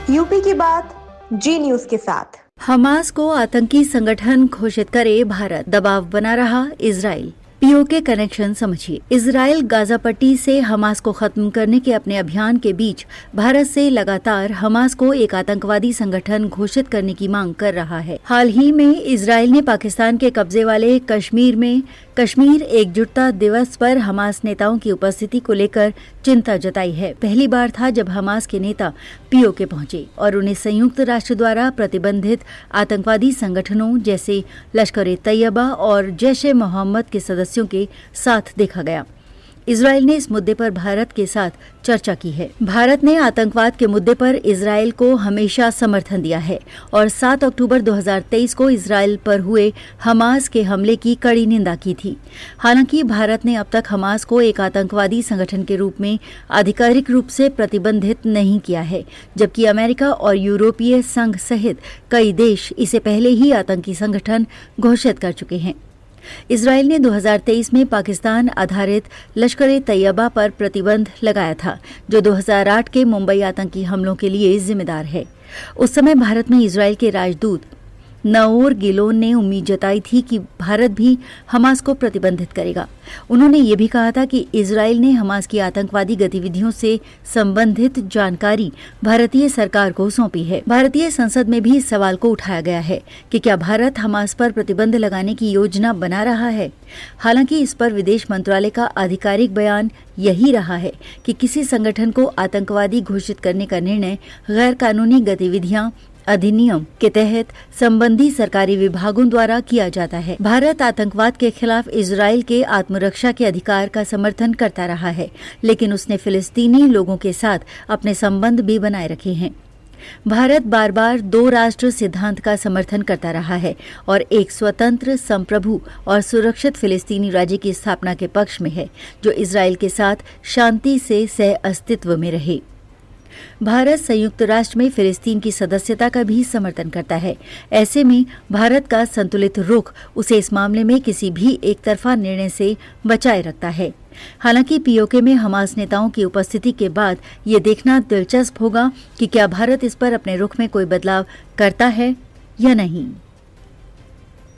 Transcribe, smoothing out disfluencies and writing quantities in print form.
UP की बात जी news के साथ। हमास को आतंकी संगठन घोषित करे भारत, दबाव बना रहा इजराइल। पीओके कनेक्शन समझिए। इजराइल गाजा पट्टी से हमास को खत्म करने के अपने अभियान के बीच भारत से लगातार हमास को एक आतंकवादी संगठन घोषित करने की मांग कर रहा है। हाल ही में इजराइल ने पाकिस्तान के कब्जे वाले कश्मीर में कश्मीर एकजुटता दिवस पर हमास नेताओं की उपस्थिति को लेकर चिंता जताई है। पहली बार था जब हमास के नेता पीओके पहुंचे और उन्हें संयुक्त राष्ट्र द्वारा प्रतिबंधित आतंकवादी संगठनों जैसे लश्कर-ए-तैयबा और जैश-ए-मोहम्मद के सदस्यों के साथ देखा गया। इजराइल ने इस मुद्दे पर भारत के साथ चर्चा की है। भारत ने आतंकवाद के मुद्दे पर इजराइल को हमेशा समर्थन दिया है और 7 अक्टूबर 2023 को इजराइल पर हुए हमास के हमले की कड़ी निंदा की थी। हालांकि भारत ने अब तक हमास को एक आतंकवादी संगठन के रूप में आधिकारिक रूप से प्रतिबंधित नहीं किया है, जबकि अमेरिका और यूरोपीय संघ सहित कई देश इसे पहले ही आतंकी संगठन घोषित कर चुके हैं। इजराइल ने 2023 में पाकिस्तान आधारित लश्कर-ए-तैयबा पर प्रतिबंध लगाया था, जो 2008 के मुंबई आतंकी हमलों के लिए जिम्मेदार है। उस समय भारत में इजराइल के राजदूत नाओर गिलोन ने उम्मीद जताई थी कि भारत भी हमास को प्रतिबंधित करेगा। उन्होंने ये भी कहा था कि इजराइल ने हमास की आतंकवादी गतिविधियों से संबंधित जानकारी भारतीय सरकार को सौंपी है। भारतीय संसद में भी इस सवाल को उठाया गया है कि क्या भारत हमास पर प्रतिबंध लगाने की योजना बना रहा है। हालांकि इस पर विदेश मंत्रालय का आधिकारिक बयान यही रहा है कि किसी संगठन को आतंकवादी घोषित करने का निर्णय गैर कानूनी गतिविधियां अधिनियम के तहत संबंधी सरकारी विभागों द्वारा किया जाता है। भारत आतंकवाद के खिलाफ इजराइल के आत्मरक्षा के अधिकार का समर्थन करता रहा है, लेकिन उसने फिलिस्तीनी लोगों के साथ अपने संबंध भी बनाए रखे हैं। भारत बार बार 2 राष्ट्र सिद्धांत का समर्थन करता रहा है और एक स्वतंत्र, संप्रभु और सुरक्षित फिलिस्तीनी राज्य की स्थापना के पक्ष में है, जो इजराइल के साथ शांति से सह अस्तित्व में रहे। भारत संयुक्त राष्ट्र में फिलिस्तीन की सदस्यता का भी समर्थन करता है। ऐसे में भारत का संतुलित रुख उसे इस मामले में किसी भी एक तरफा निर्णय से बचाए रखता है। हालांकि पीओके में हमास नेताओं की उपस्थिति के बाद ये देखना दिलचस्प होगा कि क्या भारत इस पर अपने रुख में कोई बदलाव करता है या नहीं।